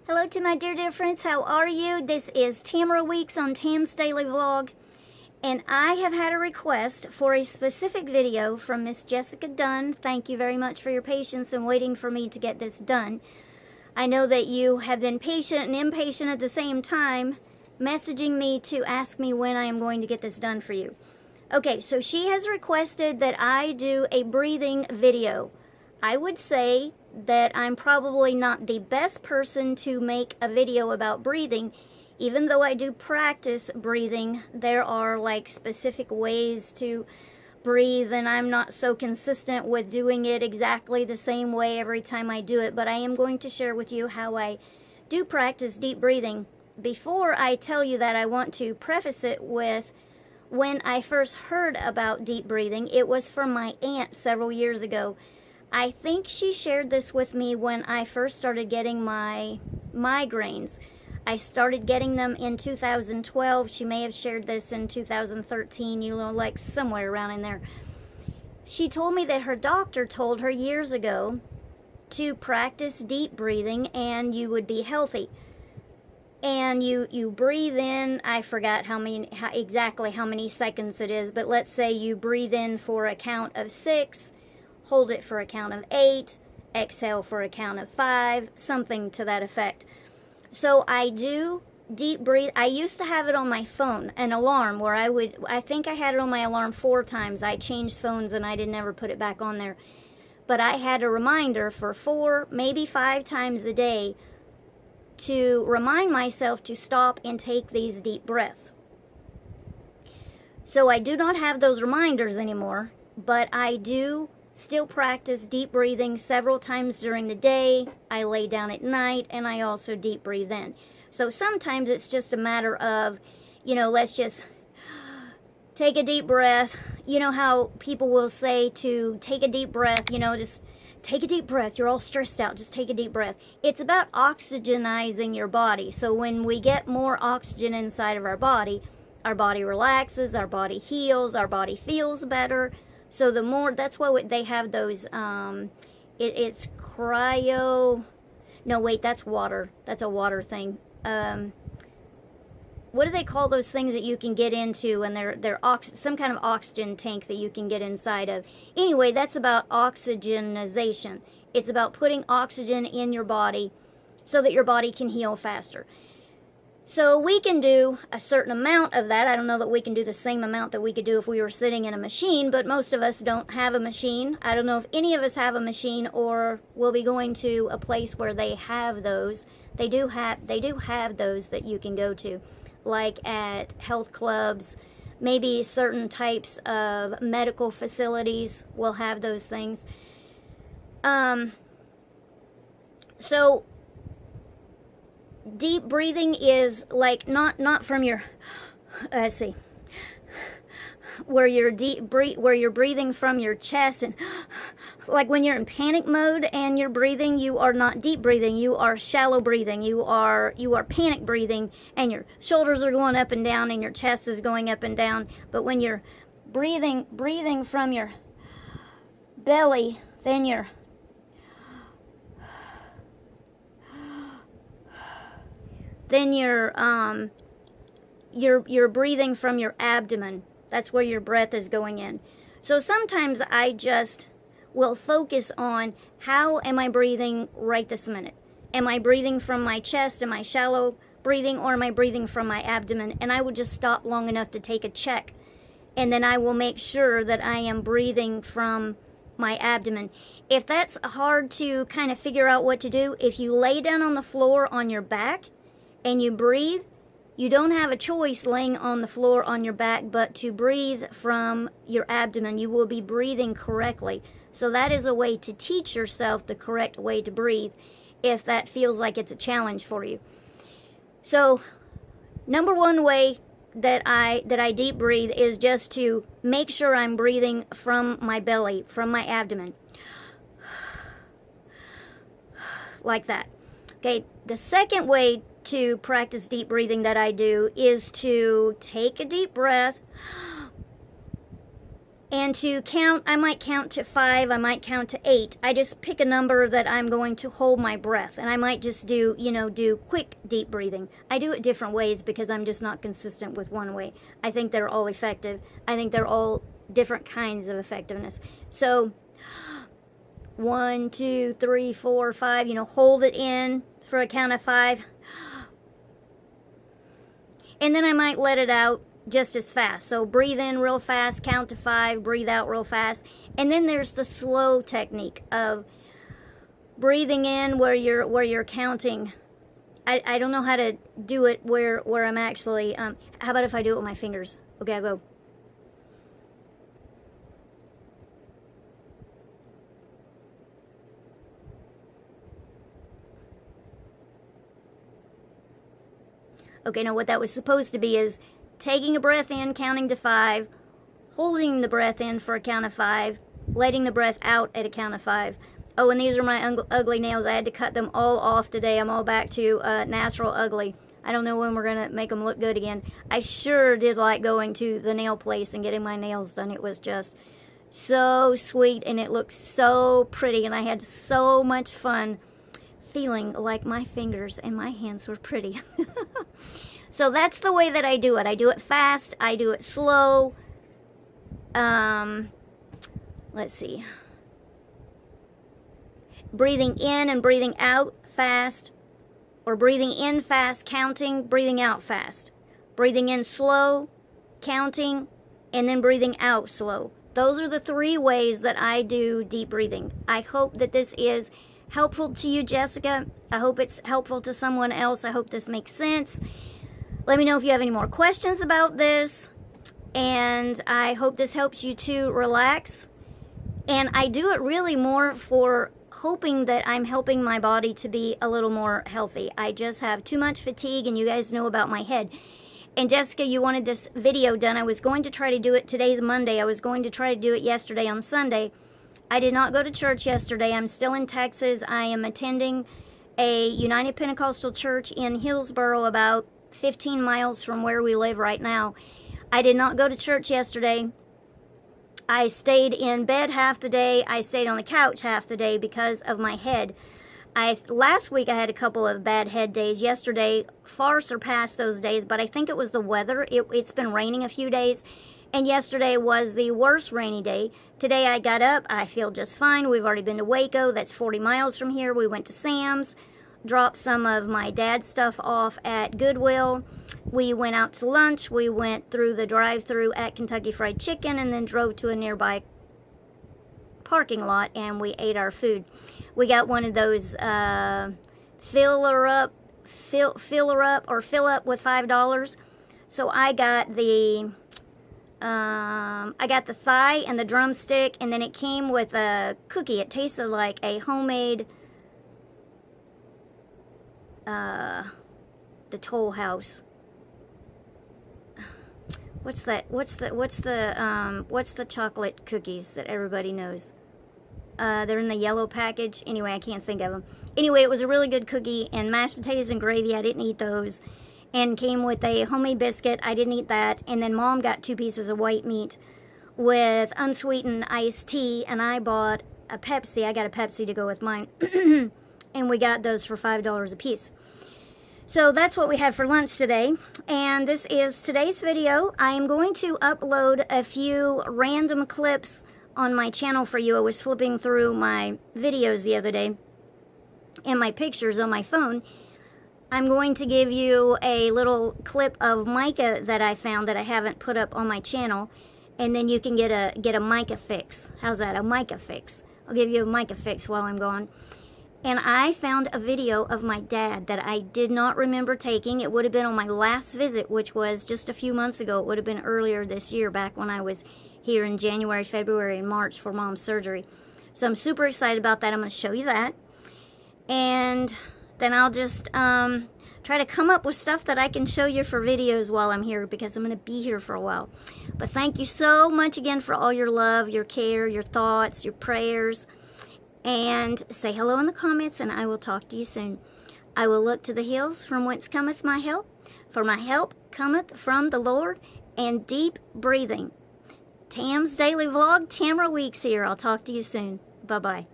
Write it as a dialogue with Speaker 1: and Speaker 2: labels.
Speaker 1: Hello to my dear friends, how are you? This is Tamara Weeks on Tam's Daily Vlog, and I have had a request for a specific video from Miss Jessica Dunn. Thank you very much for your patience and waiting for me to get this done. I know that you have been patient and impatient at the same time, messaging me to ask me when I am going to get this done for you. Okay, so she has requested that I do a breathing video. I would say that I'm probably not the best person to make a video about breathing. Even though I do practice breathing, there are like specific ways to breathe, and I'm not so consistent with doing it exactly the same way every time I do it, but I am going to share with you how I do practice deep breathing. Before I tell you that, I want to preface it with when I first heard about deep breathing. It was from my aunt several years ago. I think she shared this with me when I first started getting my migraines. I started getting them in 2012. She may have shared this in 2013, you know, like somewhere around in there. She told me that her doctor told her years ago to practice deep breathing and you would be healthy. And you breathe in, I forgot exactly how many seconds it is, but let's say you breathe in for a count of 6, hold it for a count of 8, exhale for a count of 5, something to that effect. So I do deep breathe. I used to have it on my phone, an alarm, where I think I had it on my alarm 4 times. I changed phones and I didn't ever put it back on there. But I had a reminder for 4, maybe 5 times a day to remind myself to stop and take these deep breaths. So I do not have those reminders anymore, but I do still practice deep breathing several times during the day. I lay down at night and I also deep breathe in. So sometimes it's just a matter of, let's just take a deep breath. You know how people will say to take a deep breath, just take a deep breath. You're all stressed out. Just take a deep breath. It's about oxygenizing your body. So when we get more oxygen inside of our body relaxes, our body heals, our body feels better. So the more, that's why they have those, it's cryo, no wait, that's water. That's a water thing. What do they call those things that you can get into, and they're some kind of oxygen tank that you can get inside of? Anyway, that's about oxygenization. It's about putting oxygen in your body so that your body can heal faster. So we can do a certain amount of that. I don't know that we can do the same amount that we could do if we were sitting in a machine, but most of us don't have a machine. I don't know if any of us have a machine or will be going to a place where they have those. They do have those that you can go to, like at health clubs. Maybe certain types of medical facilities will have those things. So deep breathing is like not from your, let's see, where you're breathing from your chest, and like when you're in panic mode and you're breathing, you are not deep breathing, you are shallow breathing, you are panic breathing, and your shoulders are going up and down and your chest is going up and down. But when you're breathing from your belly, then you're breathing from your abdomen. That's where your breath is going in. So sometimes I just will focus on, how am I breathing right this minute? Am I breathing from my chest? Am I shallow breathing, or am I breathing from my abdomen? And I will just stop long enough to take a check, and then I will make sure that I am breathing from my abdomen. If that's hard to kind of figure out what to do, if you lay down on the floor on your back and you breathe, you don't have a choice laying on the floor on your back but to breathe from your abdomen. You will be breathing correctly. So that is a way to teach yourself the correct way to breathe if that feels like it's a challenge for you. So number one way that I deep breathe is just to make sure I'm breathing from my belly, from my abdomen. Like that. Okay, the second way to practice deep breathing that I do is to take a deep breath And to count, I might count to 5, I might count to 8. I just pick a number that I'm going to hold my breath. And I might just do, do quick deep breathing. I do it different ways because I'm just not consistent with one way. I think they're all effective. I think they're all different kinds of effectiveness. So 1, 2, 3, 4, 5, hold it in for a count of 5. And then I might let it out just as fast. So breathe in real fast, count to 5, breathe out real fast. And then there's the slow technique of breathing in where you're counting. I don't know how to do it where I'm actually, how about if I do it with my fingers? Okay, I'll go. Okay, now what that was supposed to be is taking a breath in, counting to 5, holding the breath in for a count of 5, letting the breath out at a count of 5. Oh, and these are my ugly nails. I had to cut them all off today. I'm all back to natural ugly. I don't know when we're going to make them look good again. I sure did like going to the nail place and getting my nails done. It was just so sweet, and it looked so pretty, and I had so much fun feeling like my fingers and my hands were pretty. So that's the way that I do it. I do it fast. I do it slow. Let's see. Breathing in and breathing out fast. Or breathing in fast, counting, breathing out fast. Breathing in slow, counting, and then breathing out slow. Those are the 3 ways that I do deep breathing. I hope that this is helpful to you, Jessica. I hope it's helpful to someone else. I hope this makes sense. Let me know if you have any more questions about this, and I hope this helps you to relax. And I do it really more for hoping that I'm helping my body to be a little more healthy. I just have too much fatigue, and you guys know about my head. And Jessica, you wanted this video done. I was going to try to do it. Today's Monday. I was going to try to do it yesterday on Sunday. I did not go to church yesterday. I'm still in Texas. I am attending a United Pentecostal Church in Hillsboro, about 15 miles from where we live right now. I did not go to church yesterday. I stayed in bed half the day. I stayed on the couch half the day because of my head. Last week I had a couple of bad head days. Yesterday far surpassed those days, but I think it was the weather. It's been raining a few days, and yesterday was the worst rainy day. Today I got up. I feel just fine. We've already been to Waco. That's 40 miles from here. We went to Sam's. Dropped some of my dad's stuff off at Goodwill. We went out to lunch. We went through the drive-thru at Kentucky Fried Chicken and then drove to a nearby parking lot and we ate our food. We got one of those fill up with $5. So I got the thigh and the drumstick, and then it came with a cookie. It tasted like a homemade the Toll House. What's the chocolate cookies that everybody knows? They're in the yellow package. Anyway, I can't think of them. Anyway, it was a really good cookie, and mashed potatoes and gravy. I didn't eat those. And came with a homemade biscuit. I didn't eat that. And then Mom got 2 pieces of white meat with unsweetened iced tea, and I bought a Pepsi. I got a Pepsi to go with mine. And we got those for $5 a piece. So that's what we had for lunch today. And this is today's video. I am going to upload a few random clips on my channel for you. I was flipping through my videos the other day and my pictures on my phone. I'm going to give you a little clip of mica that I found that I haven't put up on my channel, and then you can get a mica fix. How's that? A mica fix. I'll give you a mica fix while I'm gone. And I found a video of my dad that I did not remember taking. It would have been on my last visit, which was just a few months ago. It would have been earlier this year, back when I was here in January, February, and March for Mom's surgery. So I'm super excited about that. I'm going to show you that. And then I'll just try to come up with stuff that I can show you for videos while I'm here, because I'm going to be here for a while. But thank you so much again for all your love, your care, your thoughts, your prayers. And say hello in the comments, and I will talk to you soon. I will look to the hills from whence cometh my help, for my help cometh from the Lord. And deep breathing. Tam's Daily Vlog, Tamara Weeks here. I'll talk to you soon. Bye-bye.